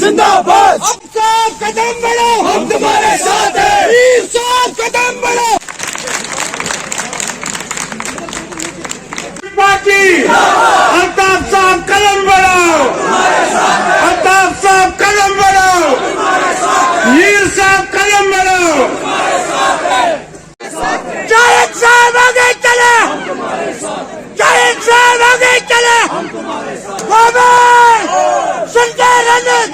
जिंदाबाद। अब साहब कदम बढ़ो, हम तुम्हारे साथ हैं। वीर साहब कदम बढ़ो। पार्टी अल्ताफ साहब कदम बढ़ाओ, अल्ताफ साहब कदम बढ़ाओ, वीर साहब कदम बढ़ाओ। जाहिद साहब आगे चले, जाहिद साहब आगे चले। बाबा संजय रंजन,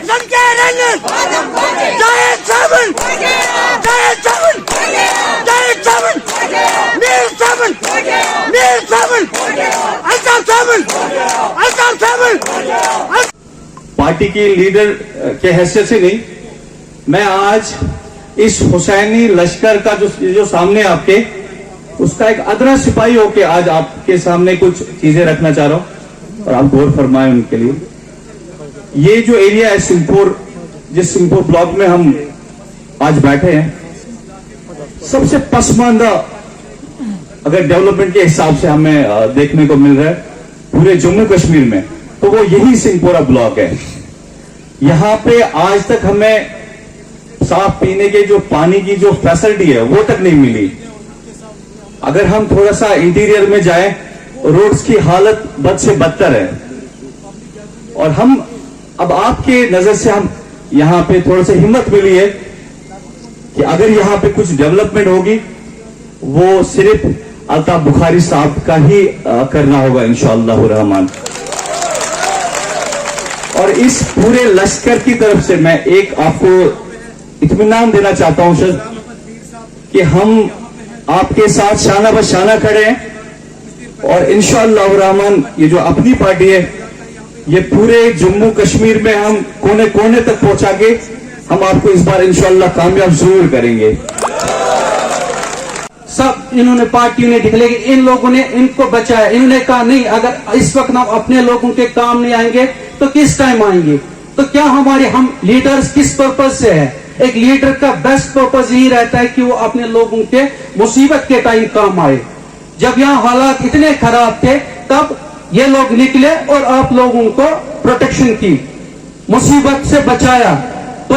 संजय रंजन, जाहिद साहब, जाहिद साहब, जाहिद साहब, मीर साहब, मीर साहब, अल्ताफ साहब, अल्ताफ साहब। पार्टी की लीडर के हैसियत से नहीं, मैं आज इस हुसैनी लश्कर का जो सामने आपके, उसका एक अदना सिपाही होके आज आपके सामने कुछ चीजें रखना चाह रहा हूं और आप गौर फरमाएं उनके लिए। ये जो एरिया है सिंहपुर, जिस सिंहपुर ब्लॉक में हम आज बैठे हैं, सबसे पसमानदा अगर डेवलपमेंट के हिसाब से हमें देखने को मिल रहा है पूरे जम्मू कश्मीर में, तो वो यही सिंहपुरा ब्लॉक है। यहां पे आज तक हमें साफ पीने के जो पानी की जो फैसिलिटी है वो तक नहीं मिली। अगर हम थोड़ा सा इंटीरियर में जाएं, रोड्स की हालत बद से बदतर है। और हम अब आपके नजर से हम यहां पे थोड़ा सा हिम्मत मिली है कि अगर यहां पे कुछ डेवलपमेंट होगी वो सिर्फ अल्ताफ बुखारी साहब का ही करना होगा इंशाअल्लाह रहमान। और इस पूरे लश्कर की तरफ से मैं एक आपको इत्मीनान देना चाहता हूं सर कि हम आपके साथ शाना बशाना खड़े हैं और इंशाअल्लाह रहमान ये जो अपनी पार्टी है ये पूरे जम्मू कश्मीर में हम कोने कोने तक पहुंचा के हम आपको इस बार इंशाअल्लाह कामयाब जरूर करेंगे। सब इन्होंने पार्टियों ने दिखा, लेकिन इन लोगों ने इनको बचाया। इन्होंने कहा नहीं, अगर इस वक्त हम अपने लोगों के काम नहीं आएंगे तो किस टाइम आएंगे? तो क्या हमारे हम लीडर्स किस पर्पज से है? एक लीडर का बेस्ट पर्पज यही रहता है कि वो अपने लोगों के मुसीबत के टाइम काम आए। जब यहाँ हालात इतने खराब थे तब ये लोग निकले और आप लोगों को प्रोटेक्शन की, मुसीबत से बचाया। तो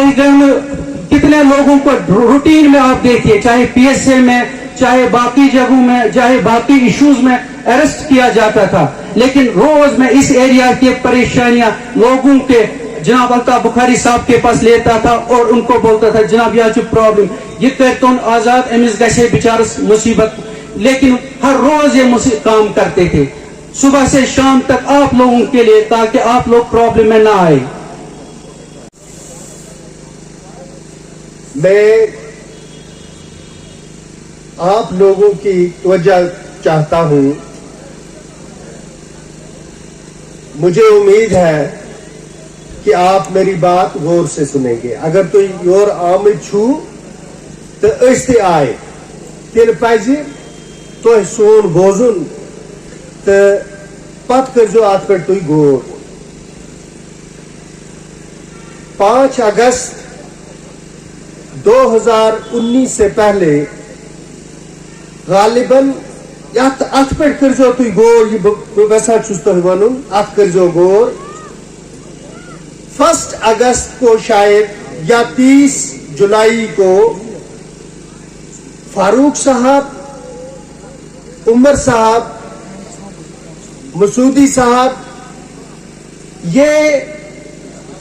कितने लोगों को रूटीन में आप देखिए, चाहे पीएसए में, चाहे बाकी जगहों में, चाहे बाकी इश्यूज में अरेस्ट किया जाता था, लेकिन रोज में इस एरिया की परेशानियां लोगों के जनाब अल्ताफ बुखारी साहब के पास लेता था और उनको बोलता था जनाब यहाँ जो प्रॉब्लम ये करतोन आजाद अमिस गसे बिचारस मुसीबत, लेकिन हर रोज ये काम करते थे सुबह से शाम तक आप लोगों के लिए, ताकि आप लोग प्रॉब्लम में ना आए। मैं आप लोगों की तवज्जो चाहता हूं। मुझे उम्मीद है कि आप मेरी बात गौर से सुनेंगे। अगर तो योर आमद छू तो ऐसे आए तेल पाइजे तो सोन बोजुन तो पत कर जो आत पर तुई गौर। 5 अगस्त 2019 से पहले गालिबन यात अत पर कर जो तुई गौर ये वैसा चुस्त वन अत कर जो गौर 1 अगस्त को शायद या 30 जुलाई को फारूक साहब, उमर साहब, मसूदी साहब ये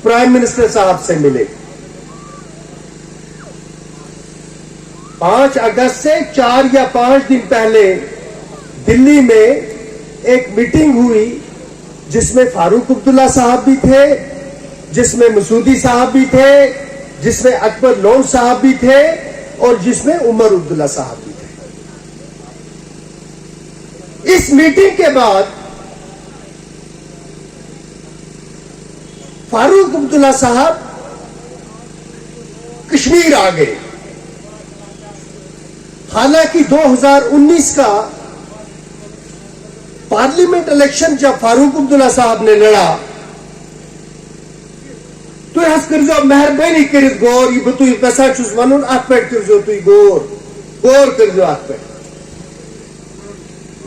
प्राइम मिनिस्टर साहब से मिले। 5 अगस्त से 4 या 5 दिन पहले दिल्ली में एक मीटिंग हुई जिसमें फारूक अब्दुल्ला साहब भी थे, जिसमें मसूदी साहब भी थे, जिसमें अकबर लोन साहब भी थे और जिसमें उमर अब्दुल्ला साहब भी थे। इस मीटिंग के बाद फारूक अब्दुल्ला साहब कश्मीर आ गए। हालांकि 2019 का पार्लियामेंट इलेक्शन जब फारूक अब्दुल्ला साहब ने लड़ा तो हस कर जो मेहरबानी कर गौर ये बतु पैसा चुस वन अत पे कर जो तुई गौर गौर कर जो अत पे।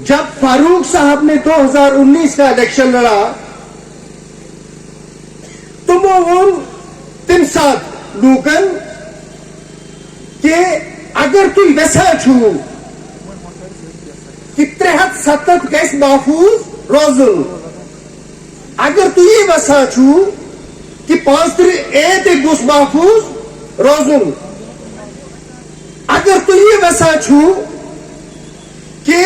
जब फारूक साहब ने 2019 का इलेक्शन लड़ा तो वो तमो वोन तम साथ लूकन कि अगर तु यसा छु कि 370 गैस महफूज रोजुन, अगर तु ये वसा छु कि 5 गुस महफूज रोजुन, अगर तु ये वसा छु कि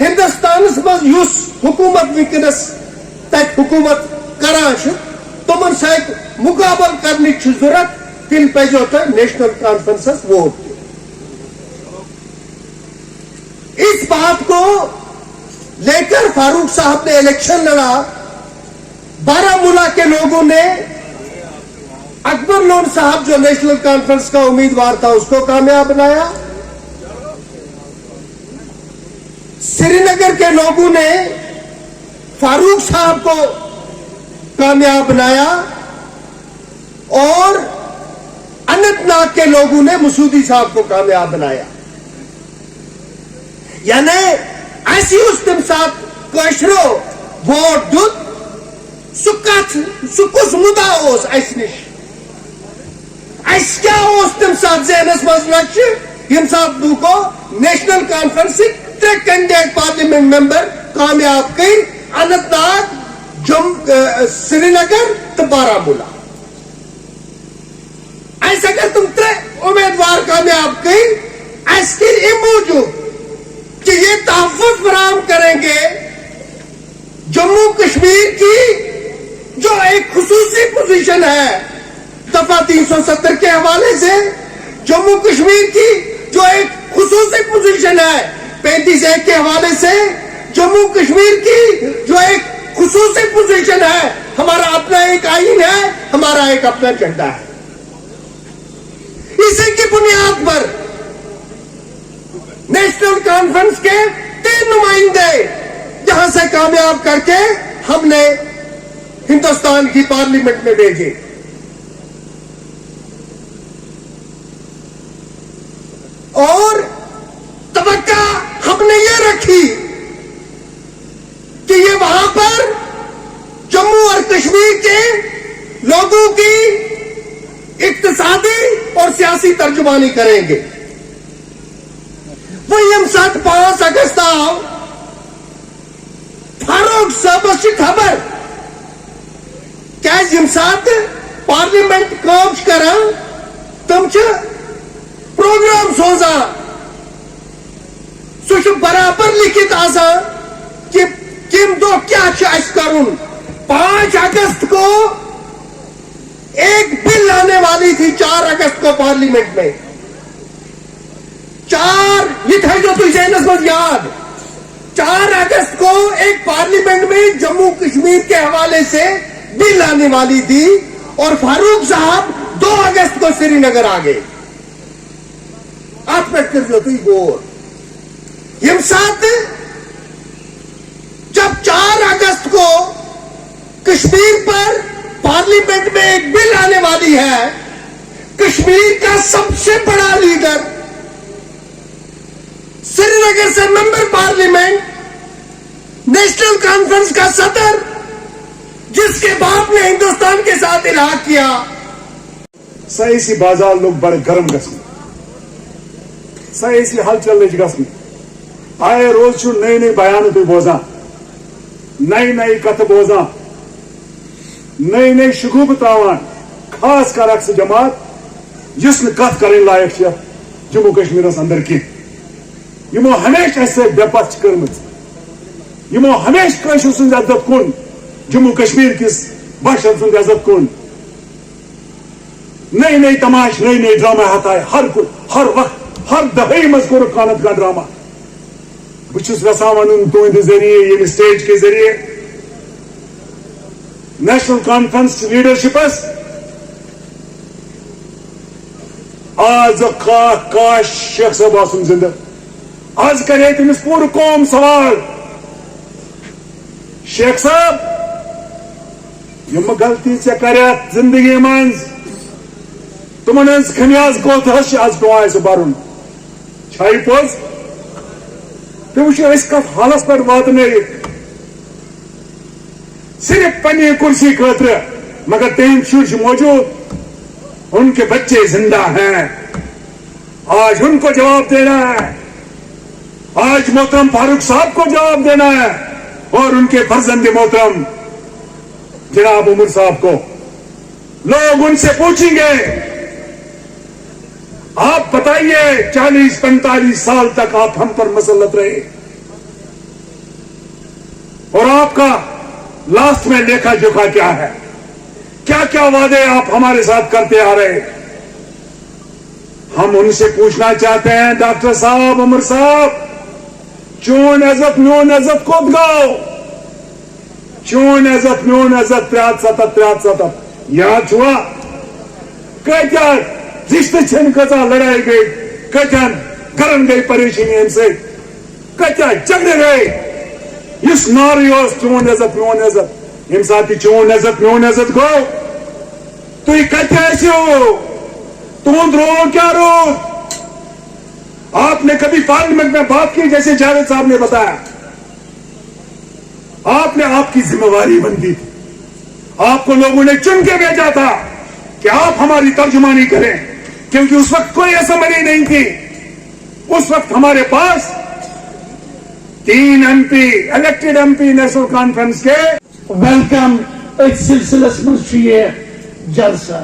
हिंदुस्तान मज युस हुकूमत वनकस तक हुकूमत करान तमन सत मुकाबल करने की जरूरत, तिल पजो तो नेशनल कॉन्फ्रेंस वोट। इस बात को लेकर फारूक साहब ने इलेक्शन लड़ा। बारामूला के लोगों ने अकबर लोन साहब जो नेशनल कॉन्फ्रेंस का उम्मीदवार था उसको कामयाब बनाया। श्रीनगर के लोगों ने फारूक साहब को कामयाब बनाया और अनंतनाग के लोगों ने मसूदी साहब को कामयाब बनाया। यानी ऐसी उस तम साथ कशरो वोट दुत सुकुस मुदा ओस अस निश क्या तम साथ जहनस मज लक्ष्य यम साथ लूको National Conference 3 candidate parliament member कामयाब कर अनंतनाग श्रीनगर तो बारामूला। ऐसा अगर तुम 3 उम्मीदवार कामयाब कर इसके मूजूब कि ये तहफ़्फ़ुज़ फराहम करेंगे जम्मू कश्मीर की जो एक खुसूसी पोजीशन है दफा 370 के हवाले से, जम्मू कश्मीर की जो एक खुसूसी पोजीशन है 35(1) के हवाले से, जम्मू कश्मीर की जो एक खुसूसी पोजीशन है, हमारा अपना एक आईन है, हमारा एक अपना झंडा है। इसी की बुनियाद पर नेशनल कॉन्फ्रेंस के 3 नुमाइंदे यहां से कामयाब करके हमने हिंदुस्तान की पार्लियामेंट में भेजे। और तवक्का हमने ये रखी कि ये वहां पर जम्मू और कश्मीर के लोगों की इक्तिसादी और सियासी तर्जुमानी करेंगे। वो यम साथ 5 अगस्त फारूक साहब से खबर क्या यम साथ पार्लियामेंट काम करा तम प्रोग्राम सोजा सह बराबर लिखित आसा कि किम दो क्या करुन। 5 अगस्त को एक बिल आने वाली थी 4 अगस्त को पार्लियामेंट में। 4 ये था जो तुझे नस्बत याद 4 अगस्त को एक पार्लियामेंट में जम्मू कश्मीर के हवाले से बिल आने वाली थी और फारूक साहब 2 अगस्त को श्रीनगर आ गए। आप कर जो तुझ बोर यम साथ जब 4 अगस्त को कश्मीर पर पार्लियामेंट में एक बिल आने वाली है, कश्मीर का सबसे बड़ा लीडर श्रीनगर से मेंबर पार्लियामेंट नेशनल कॉन्फ्रेंस का सदर जिसके बाप ने हिंदुस्तान के साथ इलाहा किया। सयासी बाजार लोग बड़े गर्म गसन, सयासी हलचल गसन, आए रोज नई नई बयान तुम बोजान, नई नई कथ बोजान, नई नई शगुफ तावान, खास कर अक्स जमात जिस कथ करें लायक जम्मू कश्मीर अंदर की यमो हमेशा ऐसे बेपच कर्म, यमो हमेशा कशर सुंद इज्जत कुन जम्मू कश्मीर किस बशर सुंद इज्जत कुन नई नई तमाश नई नई ड्रामा हताए हर वक्त हर दहाई मज कोर कानत का ड्रामा बहुत यसा वन तुंद जरिए ये स्टेज के जरिए नेशनल कॉन्फ्रेंस लीडरशिपस आज काश शेख साहब आसुन जिंदा आज करे तमिस पूर कौम सवाल शेख साहब यम गलती से कर जिंदगी मज तुमन खमियाज कोत आज पे बरुन पोज तो वो कत हालस पे वात सिर्फ पन्नी कुर्सी खतर, मगर तीन शुश मौजूद, उनके बच्चे जिंदा हैं। आज उनको जवाब देना है, आज मोहतरम फारूक साहब को जवाब देना है, और उनके फर्जंद मोहतरम जनाब उमर साहब को। लोग उनसे पूछेंगे, आप बताइए 40-45 साल तक आप हम पर मसलत रहे, और आपका लास्ट में लेखा जोखा क्या है? क्या क्या वादे आप हमारे साथ करते आ रहे? हम उनसे पूछना चाहते हैं, डॉक्टर साहब, उमर साहब, चून अजत म्यून अजत कोद गाओ, चून अजत म्यून अजत 37 याद हुआ? कचन रिश्ते छन कचा लड़ाई गई, कचन करन गई परेशानी से, कचन झगड़े गए। इस नारियोस चून अजत म्यून अजत, इन साथी चून अजत म्यून अजत गो, तो ये कैसे हो? तुम रो क्या रो? आपने कभी पार्लियामेंट में बात की, जैसे जावेद साहब ने बताया, आपने आपकी जिम्मेवारी बनती थी, आपको लोगों ने चुन के भेजा था कि आप हमारी तर्जुमानी करें, क्योंकि उस वक्त कोई असेंबली नहीं थी। उस वक्त हमारे पास 3 MP elected MP national conference के वेलकम एक सिलसिलस में जलसा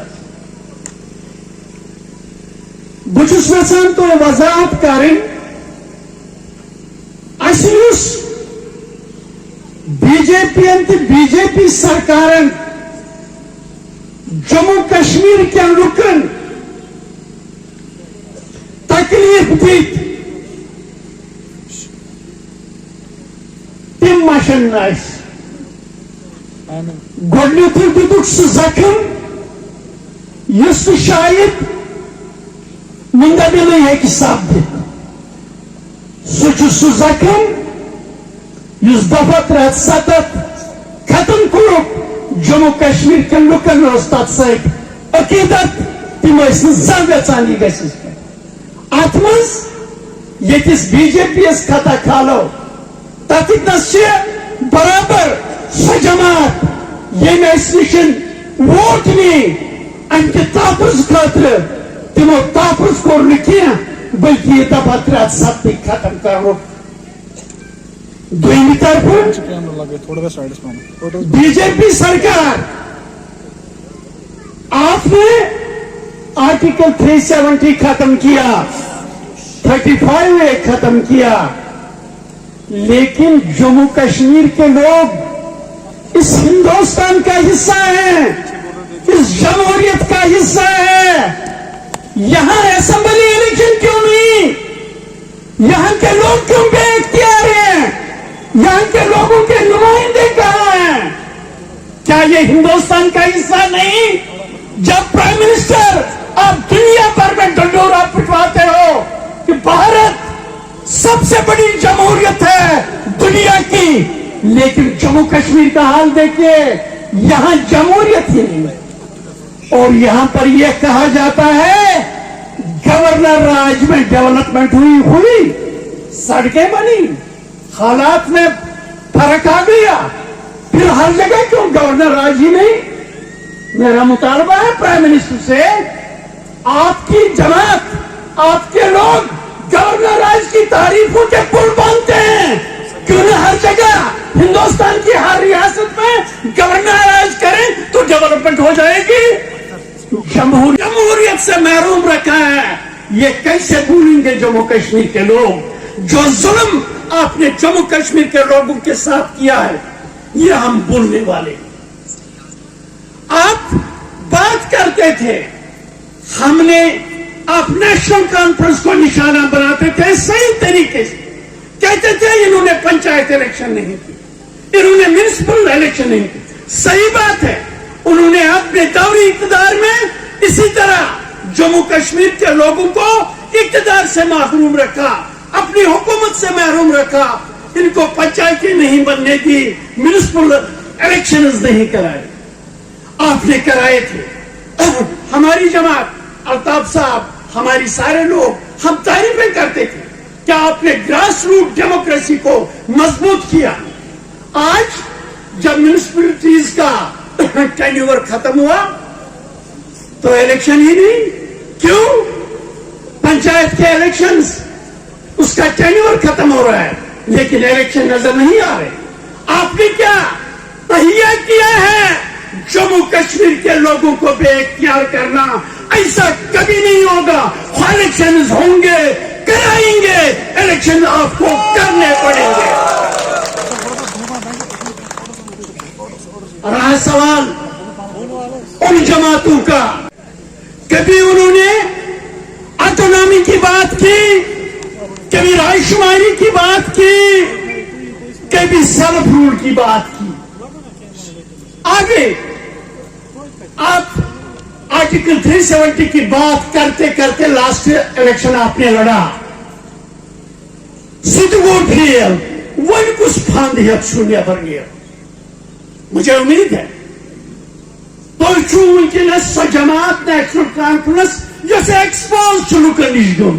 बुझुस वेसान तो वजाहत करें बीजेपी सरकार जम्मू कश्मीर के लुकन तकलीफ दित तिम मशन गोडनुथु दितुक जख्म यस शायद मुंदबिल हेक सपदित सह जख्म इस दफा 370 खत्म कोरुक जम्मू कश्मीर के लुकन तथ सत अकीदत तिम जन यचान यह अत मस बीजेपी खता खालो तथनस बराबर सह जमात यम निश वोट नी अमि तहफ़ुज़ खतर तिमो तहफ़ुज़ कोर न बल्कि यह दफा 370 खत्म कर दुई तरफ बीजेपी सरकार आपने आर्टिकल 370 खत्म किया, 35A खत्म किया, लेकिन जम्मू कश्मीर के लोग इस हिंदुस्तान का हिस्सा हैं, इस जमहूरियत का हिस्सा है। यहां असेंबली इलेक्शन क्यों नहीं? यहां के लोग क्यों बेइख्तियार हैं? यहां के लोगों के नुमाइंदे कहां हैं? क्या ये हिंदुस्तान का हिस्सा नहीं? जब प्राइम मिनिस्टर आप दुनिया भर में ढंढोरा पिटवाते हो कि भारत सबसे बड़ी जमहूरियत है दुनिया की, लेकिन जम्मू कश्मीर का हाल देखिए, यहां जमहूरियत ही नहीं। और यहां पर यह कहा जाता है गवर्नर राज में डेवलपमेंट हुई, सड़कें बनी, हालात में फर्क आ गया, फिर हर जगह क्यों गवर्नर राज ही नहीं? मेरा मुतालबा है प्राइम मिनिस्टर से, आपकी जमात, आपके लोग गवर्नर राज की तारीफों के पुल बांधते हैं, क्यों न हर जगह हिंदुस्तान की हर रियासत में गवर्नर राज करें तो डेवलपमेंट हो जाएगी। जमहूरियत से महरूम रखा है, ये कैसे भूलेंगे जम्मू कश्मीर के लोग? जो जुल्म आपने जम्मू कश्मीर के लोगों के साथ किया है, ये हम भूलने वाले। आप बात करते थे, हमने आप नेशनल कॉन्फ्रेंस को निशाना बनाते थे सही तरीके से, कहते थे इन्होंने पंचायत इलेक्शन नहीं की, इन्होंने म्युनिसिपल इलेक्शन नहीं की। सही बात है, उन्होंने अपने दौरी इक़्तिदार में इसी तरह जम्मू कश्मीर के लोगों को इक़्तिदार से महरूम रखा, अपनी हुकूमत से महरूम रखा, इनको पंचायती नहीं बनने दी, म्युनिसिपल इलेक्शंस नहीं कराए, आपने कराए थे। हमारी जमात, अल्ताफ साहब, हमारी सारे लोग, हम तारीफें करते थे कि आपने ग्रास रूट डेमोक्रेसी को मजबूत किया। आज जब म्यूनिसिपैलिटीज का टेन्योर खत्म हुआ तो इलेक्शन ही नहीं। क्यों? पंचायत के इलेक्शंस, उसका टेन्योर खत्म हो रहा है लेकिन इलेक्शन नजर नहीं आ रहे। आपने क्या तहिया किया है जम्मू कश्मीर के लोगों को बेइख्तियार करना? ऐसा कभी नहीं होगा। इलेक्शन होंगे, कराएंगे, इलेक्शन आपको करने पड़ेंगे। रहा सवाल उन जमातों का, कभी उन्होंने ऑटोनॉमी की बात की, कभी रायशुमारी की बात की, कभी सेल्फ रूल की बात की। आगे आप आर्टिकल 370 की बात करते करते लास्ट इलेक्शन आपने लड़ा, सिद्ध वोट फेल, वन कुछ फांद शून्य पर गया। मुझे उम्मीद है तो वनकस सो जमात नेशनल कॉन्फ्रेंस जैसे एक्सपोज लुकन नश गम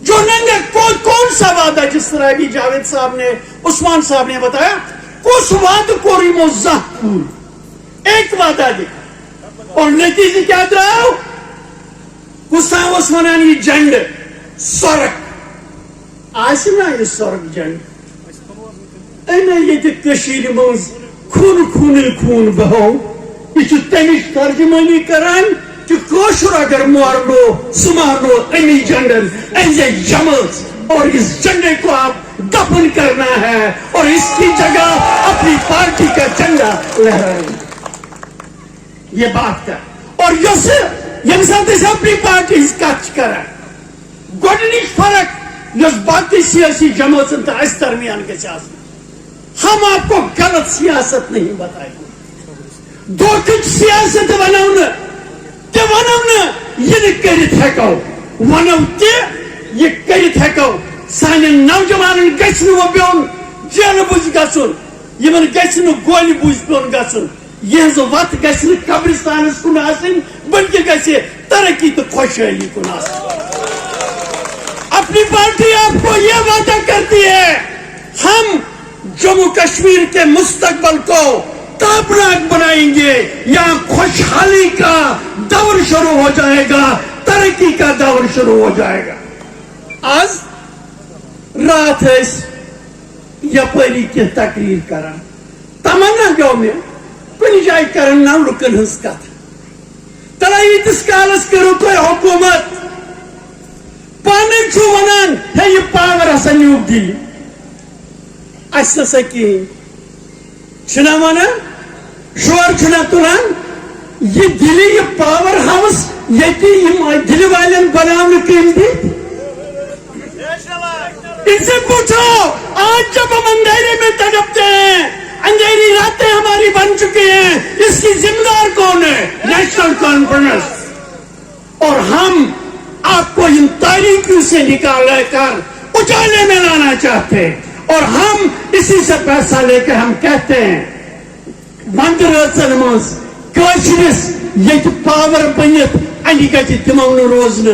जो नंगे कौन सा वादा, जिस तरह अभी जावेद साहब ने, उस्मान साहब ने बताया, कुछ वाद को एक वादा दे और नतीजे क्या द्राव? कुछ वन ये जंड सड़क आज ना, ये सड़क जंड ये खून खून खून बहो, ये तमिश तर्जमानी करान कि कोशुर अगर मारनो सुमारनो अमी झंडन ऐसे जमत, और इस झंडे को आप दफन करना है और इसकी जगह अपनी पार्टी का झंडा लहराएंगे। ये बात का और यम अपनी पार्टी कच कर गोडनिक फर्क बाकी सियासी जमात दरमियान के साथ हम आपको गलत सियासत नहीं बताएंगे। धोखी सियासत वनो ये करो वनो ये करो सान नौजवान गन जेल बुझ गन गोल बुझ पेन गन यह वत गब्रिस्तान कुन बल्कि ग तरक्की तो खुशहाली कुन। अपनी पार्टी आपको यह वादा करती है हम जम्मू कश्मीर के मुस्तकबल को ताबनाक बनाएंगे, यहाँ खुशहाली का दौर शुरू हो जाएगा, तरक्की का दौर शुरू हो जाएगा। आज रात यपरी के तकरीर कर तमन्ना गाँव में कुछ जाए कर ना लुकन हज कथ तला यीतिस कालस करो तो हुकूमत पाने वन है ये पावर हसा न्यूक दिल असा कहें वन शोर तुलान ये दिल्ली ये पावर हाउस ये दिल्ली वाले बनाने के लिए इनसे पूछो आज जब हम अंधेरे में तड़पते हैं, अंधेरी रातें हमारी बन चुकी हैं, इसकी जिम्मेदार कौन है? National conference. और हम आपको इन तारीखों से निकाल कर उजाले में लाना चाहते हैं और हम इसी से पैसा लेकर हम कहते हैं वंदरचन मज ये पावर बनित अन दिमो रोजन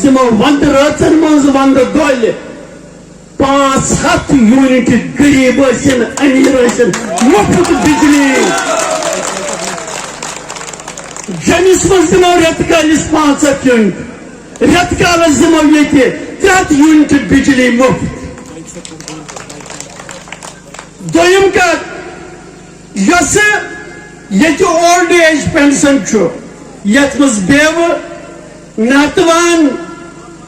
दिमो वंदरचन मज वंद गोल 500 यूनिट गरीब अमीर मुफ्त बिजली जमिस मज दिमो रेत कालिस 500 यूनिट रेत कालस दिमो ये 3 यूनिट बिजली मुफ्त। दोयम का ये ओल्ड एज पेंशन यथ मज बेव नातवान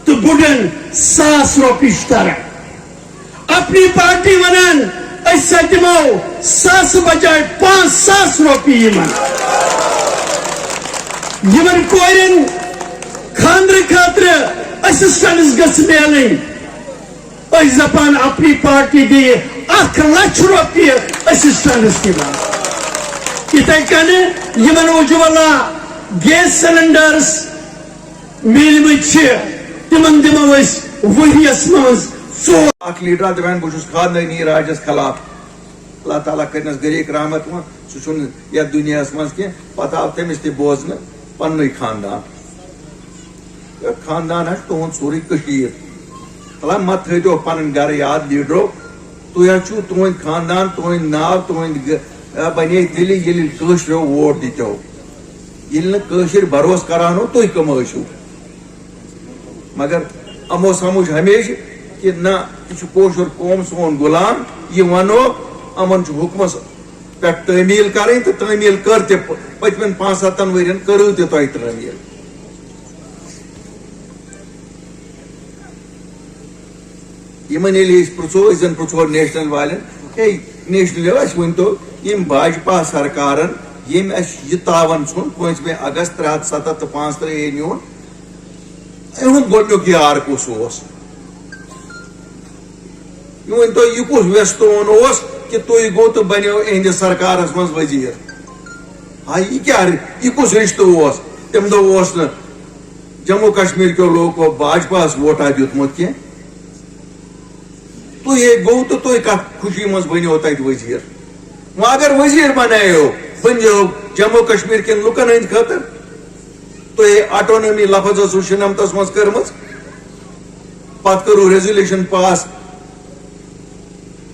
तो बुढ़न 100 रुपये तरह अपनी पार्टी वनान दिमो 100 बजाय 500 रुपये कोरन खानद्र खातर असिस्टेंस गल दपान अपनी पार्टी दी 1 लाख रुपये असिस्टेंस दिवान इथे कन उज्ज्वला गैस सिलेंडर्स मिलम तिमन दिमो वरियस मज लीडर दपान बहुत खानदानी राजस खिलाफ अल्लाह ताला करनस गरीक रहमत सह दुनिया मज कह पत आव तमिस तह बोजन पन्न खानदान खानदान तुंद सोरे अल्लाह मत थो पन गर याद लीडरो تھی تہد خاندان تہد ناو تہد بنے تیلے یل کشرو ووٹ دیتو یل نشر بروس کرانو تھی کم ٲسِو مگر امو سمجھ ہمیشہ کہ نہ یہ کوشر قوم سون غلام یہ ونو امن حکمس پہ تعمیل کریں تو تعمیل کر تہ پتمن 5-7 ورین کرو تہ تہ تعمیل یمن ییٚلہِ أسۍ پرٛژھو أسۍ زن پرٛژھو نیشنل والٮ۪ن ہے نیشنل لیول اَسہِ ؤنۍتو یِم بھاجپا سرکارن ییٚمۍ اَسہِ یہِ تاون ژھُن 5 اگست 377 تہٕ 5 نیوٗن اِہُنٛد گۄڈنیُک یار کُس اوس یہ ؤنۍتو یہِ کُس ویستون اوس کہ تُہۍ گوٚو تہٕ بنیو اِہنٛدِس سرکارس منٛز وزیٖر ہاے یہِ کیٛاہ یہِ کُس رشتہٕ اوس تمہِ دۄہ اوس نہٕ جموں کشمیٖر کیو لوٗکو بھاجپاہس ووٹا دیُتمُت کینٛہہ تُہۍ گوٚو تہٕ تُہۍ کتھ خوشی منٛز بنیو تتہِ وزیٖر وۄنۍ اگر وزیٖر بنایو بنیو جموں کشمیٖر کٮ۪ن لُکن ہٕنٛدِ خٲطرٕ تُہۍ آٹونمی لفظ ٲسوٕ شُنمتس منٛز کٔرمٕژ پتہٕ کٔرو ریزولیوشن پاس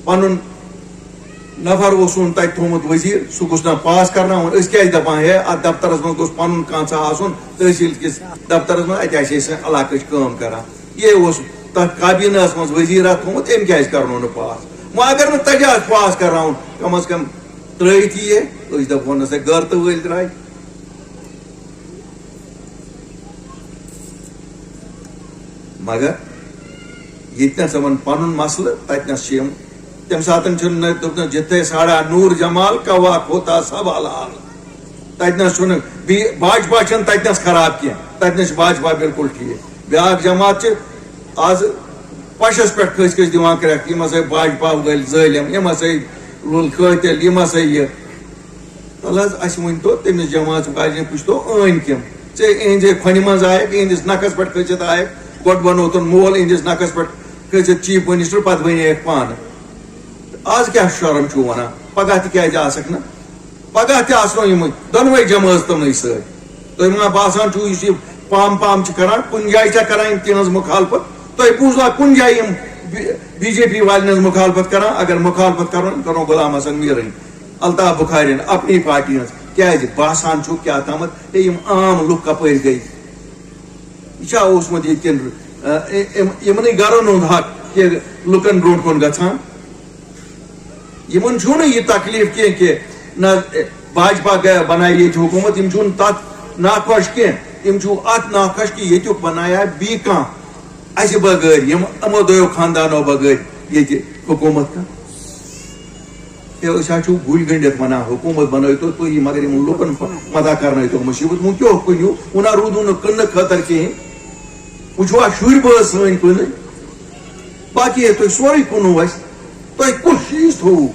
پنُن نفر اوسُن تتہِ تھومُت وزیٖر سُہ گوٚژھ نا پاس کرناوُن أسۍ کیازِ دپان ہے اتھ دفترس منٛز گوٚژھ پنُن کانٛژھا آسُن تحصیل کِس دفترس منٛز اتہِ آسہِ أسۍ علاقٕچ کٲم کران یے اوس تتھ کابینس منٛز وزیٖرا تھومُت أمۍ کیازِ کرنو نہٕ پاس وۄنۍ اگر نہٕ تتہِ آسہِ پاس کرناوُن کم از کم ترٲیِتھ یہِ أسۍ دپہو نہ سا گرتہٕ وٲلۍ درٛاے مگر ییٚتنس یِمن پنُن مسلہٕ تتنس چھِ یِم تمہِ ساتہٕ چھُنہٕ دوٚپنس جِتھے ساڑا نوٗر جمال کوا کھوتا سب حلال تتنس چھُنہٕ بھاجپا چھنہٕ تتنس خراب کینٛہہ تتنس چھِ بھاجپا بالکل ٹھیٖک بیٛاکھ جماعت چھِ آز پشس پٮ۪ٹھ کھٔسۍ کھٔسۍ دِوان کرٛٮ۪کھ یِم ہسا بھاجپا وٲلۍ ظٲلِم یِم ہسا لُل قٲتِل یِم ہسا یہِ تلہٕ حظ اسہِ ؤنۍتو تٔمِس جماعت واجٮ۪ن پُچھتو أنۍ کِم ژےٚ اِہنٛدِ کھۄنہِ منٛز آیکھ اِہنٛدِس نکھس پٮ۪ٹھ کھٔسِتھ آیکھ گۄڈٕ بنوتُن مول اِہنٛدِس نکھس پٮ۪ٹھ کھٔسِتھ چیف منسٹر پتہٕ بنییکھ پانہٕ آز کیٛاہ شرم چھُو ونان پگاہ تہِ کیازِ آسکھ نہٕ پگاہ تہِ آسنو یِمٕے دۄنوے جمٲژ تِمنٕے سۭتۍ تۄہہِ ما باسان چھُو یُس یہِ پام پام چھِ کران کُنہِ جایہِ چھا کران یِم تِہنٛز مُخالفت تۄہہِ بوٗزوا کُنہِ جایہِ یِم بی جے پی والٮ۪ن ہٕنٛز مُخالفت کران اگر مُخالفت کرو کرو غلام حسن میٖرٕنۍ الطاف بخارین اپنی پارٹی ہٕنٛز کیازِ باسان چھُ کیٛاہ تامتھ ہے یِم عام لُکھ کپٲرۍ گٔے یہِ چھا اوسمُت ییٚتہِ کٮ۪ن یِمنٕے گرن ہُنٛد حق کہِ لُکن برونٛٹھ کُن گژھان یِمن چھُنہٕ یہِ تکلیٖف کینٛہہ کہِ نہ بھاجپا بنایہِ ییٚتہِ حکوٗمت یِم چھُنہٕ تتھ ناخۄش کینٛہہ یِم چھُ اتھ ناخۄش کہِ ییٚتیُک بنایا بیٚیہِ کانٛہہ اسہِ بغٲر یِم یِمو دۄیو خاندانو بغٲر ییٚتہِ حکوٗمت کانٛہہ ہے أسۍ حظ چھُو گُلۍ گٔنڈِتھ ونان حکوٗمت بنٲیتو تُہۍ مگر یِمن لُکن مدہ کرنٲیتو مُصیبت وۄنۍ کیٛاہ کٕنِو وۄنۍ نہ روٗدوٕ نہٕ کٕننہٕ خٲطرٕ کِہینۍ وۄنۍ چھُوا شُرۍ بٲژ سٲنۍ کٕنٕنۍ باقٕے ہے تُہۍ سورُے کُنوُ اسہِ تۄہہِ کُس چیٖز تھوٚوُ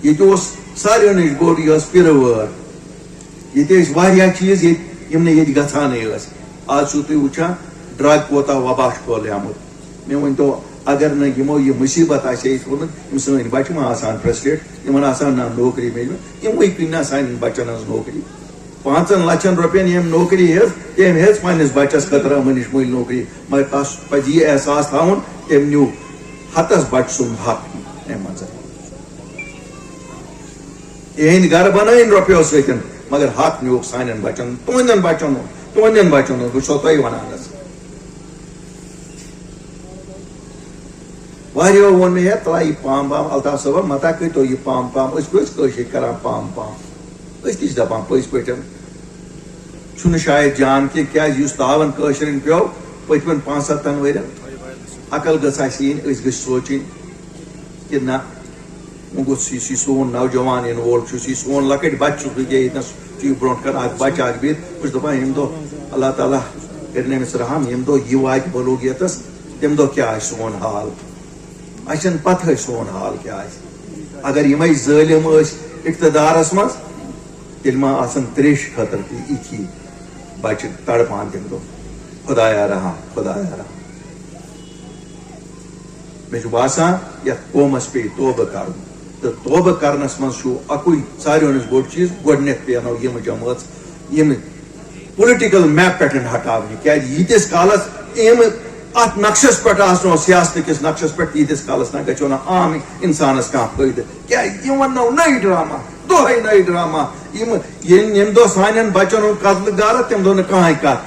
ییٚتہِ اوس ساروِیو نِش بوٚڑ یہِ ٲس پِرٕ وٲر ییٚتہِ ٲسۍ واریاہ چیٖز ییٚتہِ یِم نہٕ ییٚتہِ گژھانٕے ٲسۍ آز چھُو تُہۍ وٕچھان ڈرگ کوتاہ وبا چھُ پھٲلیومُت مےٚ ؤنۍتو اگر نہٕ یِمو یہِ مُصیبت آسہِ ہے ییٚتہِ ووٚنمُت یِم سٲنۍ بچہِ ما آسان فرسٹریٹ یِمن آسان نہ نوکری میلمٕژ یِموٕے کٕنۍ نا سانٮ۪ن بچن ہٕنٛز نوکری 5 لچھن رۄپین ییٚمۍ نوکری ہیٚژ تٔمۍ ہیٚژ پننِس بچس خٲطرٕ یِمن نِش مٔلۍ نوکری مگر تس پزِ یہِ احساس تھاوُن تٔمۍ نیوٗ ہتس بچہِ سُنٛد حق امہِ منٛز یِہنٛدۍ گرٕ بنٲیِن رۄپیو سۭتۍ مگر حق نیوٗکھ سانٮ۪ن بچن تُہنٛدٮ۪ن بچن ہُنٛد بہٕ چھُسو تۄہہِ ونان حظ واریاہو ووٚن مےٚ ہے ترٛاو یہِ پام پام الطاف صٲبا متا کٔرۍتو یہِ پام پام أسۍ کٔژ کٲشِرۍ کران پام پام أسۍ تہِ چھِ دپان پٔزۍ پٲٹھۍ چھُنہٕ شاید جان کینٛہہ کیازِ یُس تاون کٲشرٮ۪ن پیوٚو پٔتمٮ۪ن 5-7 ؤرین عقل گٔژھ اسہِ یِنۍ أسۍ گٔژھۍ سونٛچٕنۍ کہِ نہ وۄنۍ گوٚژھ یُس یہِ سون نوجوان یِنہٕ وول چھُ یُس یہِ سون لۄکٕٹۍ بچہِ چھُ وٕنکٮ۪ن ییٚتنس چھُ یہِ برونٛٹھ کَنہِ اکھ بچہِ اکھ بِہِتھ بہٕ چھُس دپان ییٚمہِ دۄہ اللہ تعالیٰ کٔرِنۍ أمِس رحم ییٚمہِ دۄہ یہِ واتہِ بلوٗغیتس تمہِ دۄہ کیٛاہ آسہِ سون حال اسہِ چھنہٕ پتہٕے سون حال کیٛاہ آسہِ اگر یِمے ظٲلِم ٲسۍ اقتدارس منٛز تیٚلہِ ما آسن تریشہِ خٲطرٕ تہِ یِتھی بچہِ تڑپان تمہِ دۄہ خۄدایا رحم خۄدایا رحم مےٚ چھُ باسان یتھ قومس پیٚیہِ توبہٕ کرُن تہٕ توبہٕ کرنس منٛز چھُ اکُے ساروِیو نِش بوٚڑ چیٖز گۄڈٕنیتھ پیٚنو یِم جمٲژ یِم پُلٹِکل میپ پٮ۪ٹھ ہٹاونہِ کیازِ ییٖتِس کالس یِم ات नक्शस पे आसनो सियासत किस नक्शस पे तीस कालस ना गो ना आम इंसानस कह फायदे क्या वो नई ड्रामा दोहे नई ड्रामा यम दो सान बचन हूं कत्ल गार तम दो कह कत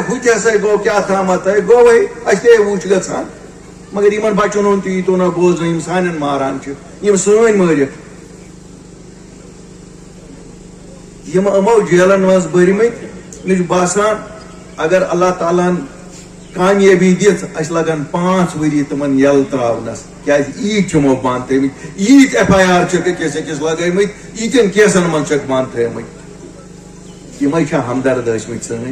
हुत हसा गो क्या थामत गो वही अे वुच गसान मगर इन बचन हूं तीतो ना बोजन यम सान मारान सन मारिक यम अमो जेलन मज भरमित मे बासान अगर अल्लाह ताला कामयाबी दिस लगन 5 वरी तमन यल त्रावनस क्या ईद चमो बंद थमित ईद FIR किस लगमत ईतन केसन मन बंद थमित यम हमदर्द सन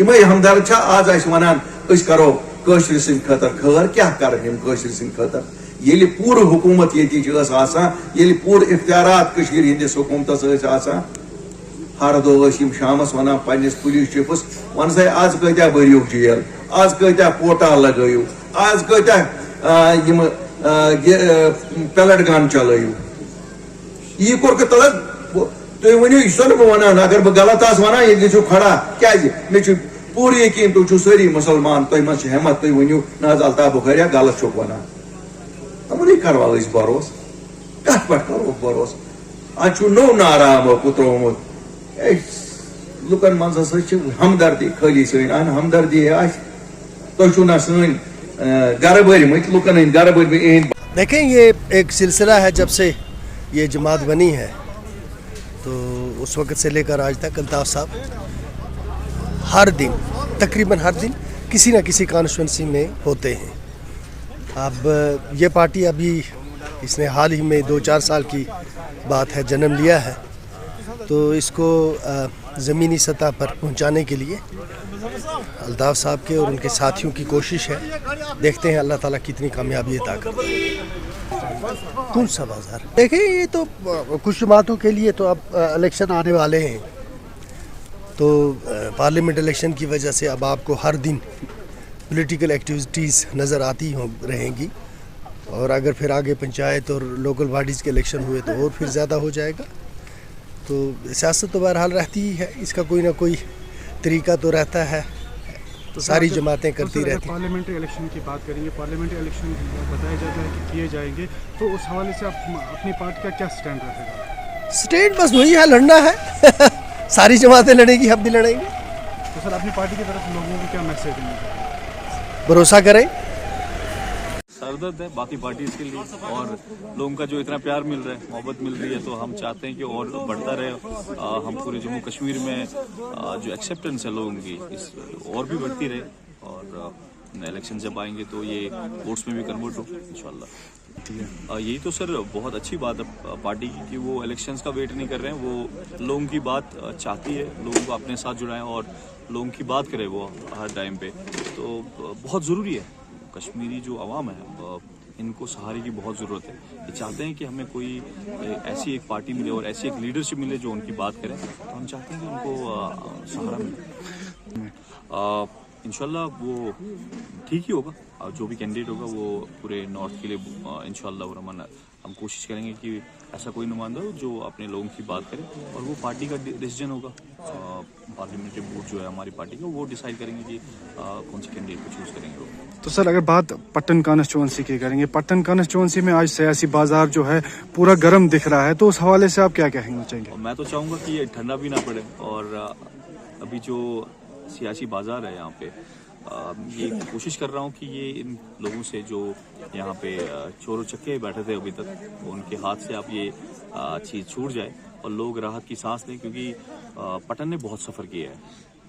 यम हमदर्द आज वनान करो कशर सिंद खतर खर क्या कर कशर सिंद खतर ये पूर हुकूमत ये पूर इख्तियारात हंदिस हुकूमत हर दो शामस वन पन्निस पुलिस चीफस वन सा आज कत्या भरियो जेल आज कत्या पोटा लगो आज कत्या पेलेट गन चलो यह कोर तलब तुम वनो यह वन अगर बह गलत आस वन ये गो खड़ा क्या मे पूर यकीन तुम सारी मुसलमान तुम मज हिम्मत तुम वनो ना अल्ताफ बुखारिया गलत चुक वन अमुन करवा भरोस कत पे करो भरोस आज नो नारा त्रोमुत लुकन मज हमदर्दी खाली सन हमदर्दी तुम ना सन गर भरमत लुकन हंद गर भर। देखें, ये एक सिलसिला है जब से ये जमात बनी है तो उस वक़्त से लेकर आज तक अल्ताफ़ साहब हर दिन तकरीबन हर दिन किसी न किसी कॉन्स्टिट्यूंसी में होते हैं। अब ये पार्टी अभी इसने हाल ही में 2-4 साल की बात है जन्म लिया है, तो इसको ज़मीनी सतह पर पहुंचाने के लिए अल्ताफ़ साहब के और उनके साथियों की कोशिश है। देखते हैं अल्लाह ताला कितनी कामयाबी अता करते हैं। कौन सा बाज़ार? देखिए, ये तो कुछ जमातों के लिए तो अब इलेक्शन आने वाले हैं, तो पार्लियामेंट इलेक्शन की वजह से अब आपको हर दिन पॉलिटिकल एक्टिविटीज़ नज़र आती रहेंगी, और अगर फिर आगे पंचायत और लोकल बॉडीज़ के इलेक्शन हुए तो और फिर ज़्यादा हो जाएगा। तो सियासत तो बहरहाल रहती ही है, इसका कोई ना कोई तरीका तो रहता है, तो सारी जमातें करती रहती हैं। पार्लियामेंट्री इलेक्शन की बात करेंगे, पार्लियामेंट्री इलेक्शन बताया जाता है कि किए जाएंगे, तो उस हवाले से आप अपनी पार्टी का क्या स्टैंड रखेगा? स्टैंड बस वही है, लड़ना है सारी जमातें लड़ेंगी, हम भी लड़ेंगे। तो सर, अपनी पार्टी की तरफ लोगों को क्या मैसेज देंगे? भरोसा करें। सरदर्द है बाकी पार्टीज के लिए, और लोगों का जो इतना प्यार मिल रहा है, मोहब्बत मिल रही है, तो हम चाहते हैं कि और बढ़ता रहे। हम पूरे जम्मू कश्मीर में जो एक्सेप्टेंस है लोगों की इस और भी बढ़ती रहे, और इलेक्शन जब आएंगे तो ये वोट्स में भी कन्वर्ट हो इंशाल्लाह। यही तो सर बहुत अच्छी बात है पार्टी की कि वो इलेक्शंस का वेट नहीं कर रहे हैं, वो लोगों की बात चाहती है, लोगों को अपने साथ जुड़ाएं और लोगों की बात करें वो हर टाइम पे, तो बहुत ज़रूरी है। कश्मीरी जो आवाम है इनको सहारे की बहुत ज़रूरत है। ये चाहते हैं कि हमें कोई ऐसी एक पार्टी मिले और ऐसी एक लीडरशिप मिले जो उनकी बात करे, तो हम चाहते हैं कि उनको सहारा मिले। इंशाल्लाह वो ठीक ही होगा, जो भी कैंडिडेट होगा वो पूरे नॉर्थ के लिए इंशाल्लाह रहमान हम कोशिश करेंगे कि ऐसा कोई नुमाइंदा हो जो अपने लोगों की बात करे, और वो पार्टी का डिसीजन होगा। पार्लियामेंट्री बोर्ड जो है हमारी पार्टी का, वो डिसाइड करेंगे कि कौन से कैंडिडेट को चूज़ करेंगे वो। तो सर, अगर बात पट्टन कॉन्स्टिट्यूंसी की करेंगे, पट्टन कॉन्स्टिट्यूंसी में आज सियासी बाजार जो है पूरा गर्म दिख रहा है, तो उस हवाले से आप क्या कहना चाहेंगे? मैं तो चाहूँगा कि ये ठंडा भी ना पड़े, और अभी जो सियासी बाजार है यहाँ पे ये कोशिश कर रहा हूँ कि ये इन लोगों से जो यहाँ पे चोरों चक्के बैठे थे अभी तक, उनके हाथ से आप ये चीज़ छूट जाए और लोग राहत की सांस लें, क्योंकि पटन ने बहुत सफ़र किया है,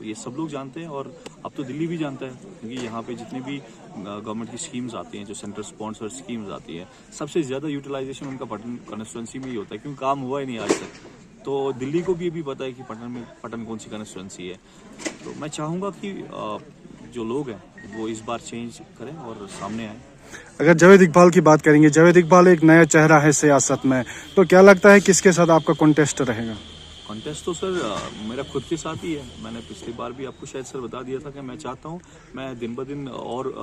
ये सब लोग जानते हैं, और अब तो दिल्ली भी जानता है, क्योंकि यहाँ पे जितनी भी गवर्नमेंट की स्कीम्स आती हैं, जो सेंटर स्पॉन्सर स्कीम्स आती हैं, सबसे ज़्यादा यूटिलाइजेशन उनका पटन कॉन्स्टिट्यूंसी में ही होता है, क्योंकि काम हुआ ही नहीं आज तक। तो दिल्ली को भी पता है कि पटन कौन सी कॉन्स्टिट्यूंसी है। तो मैं चाहूँगा कि जो लोग हैं वो इस बार चेंज करें और सामने आए। अगर जावेद इकबाल की बात करेंगे, जावेद इकबाल एक नया चेहरा है सियासत में, तो क्या लगता है किसके साथ आपका कॉन्टेस्ट रहेगा? कॉन्टेस्ट तो सर मेरा खुद के साथ ही है। मैंने पिछली बार भी आपको शायद सर बता दिया था कि मैं चाहता हूँ मैं दिन ब दिन और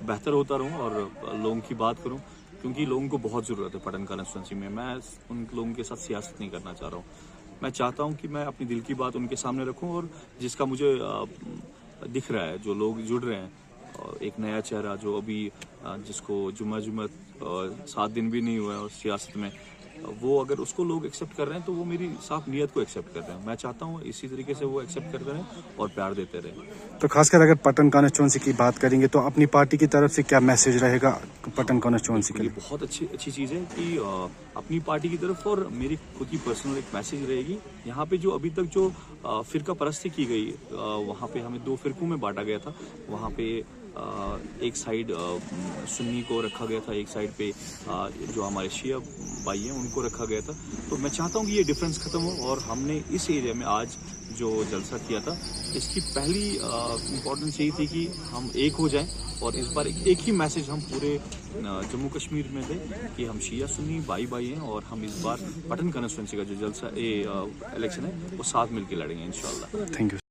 बेहतर होता रहूँ और लोगों की बात करूँ, क्योंकि लोगों को बहुत ज़रूरत है पटन कॉन्स्टिट्यूंसी में। मैं उन लोगों के साथ सियासत नहीं करना चाह रहा हूँ। मैं चाहता हूँ कि मैं अपनी दिल की बात उनके सामने रखूँ, और जिसका मुझे दिख रहा है, जो लोग जुड़ रहे हैं, एक नया चेहरा जो अभी जिसको जुम्मा 7 दिन भी नहीं हुआ है सियासत में, वो अगर उसको लोग एक्सेप्ट कर रहे हैं तो वो मेरी साफ नीयत को एक्सेप्ट कर रहे हैं. मैं चाहता हूँ इसी तरीके से वो एक्सेप्ट करते रहें और प्यार देते रहें. तो खासकर अगर पट्टन कॉन्स्टिट्यूंसी की बात करेंगे तो अपनी पार्टी की तरफ से क्या मैसेज रहेगा पट्टन कॉन्स्टिट्यूंसी के लिए? बहुत अच्छी चीज़ है कि अपनी पार्टी की तरफ और मेरी खुद की पर्सनल एक मैसेज रहेगी. यहाँ पे जो अभी तक जो फिरका परस्ती की गई, वहाँ पे हमें 2 फिरकों में बांटा गया था. वहाँ पे एक साइड सुन्नी को रखा गया था, एक साइड पे जो हमारे शिया भाई हैं उनको रखा गया था. तो मैं चाहता हूँ कि ये डिफरेंस खत्म हो और हमने इस एरिया में आज जो जलसा किया था, इसकी पहली इम्पोर्टेंस यही थी कि हम एक हो जाएं और इस बार एक ही मैसेज हम पूरे जम्मू कश्मीर में दें कि हम शिया सुन्नी भाई हैं और हम इस बार पट्टन कॉन्स्टिट्यूंसी का जो जलसा इलेक्शन है वो साथ मिलकर लड़ेंगे इंशाल्लाह. Thank you.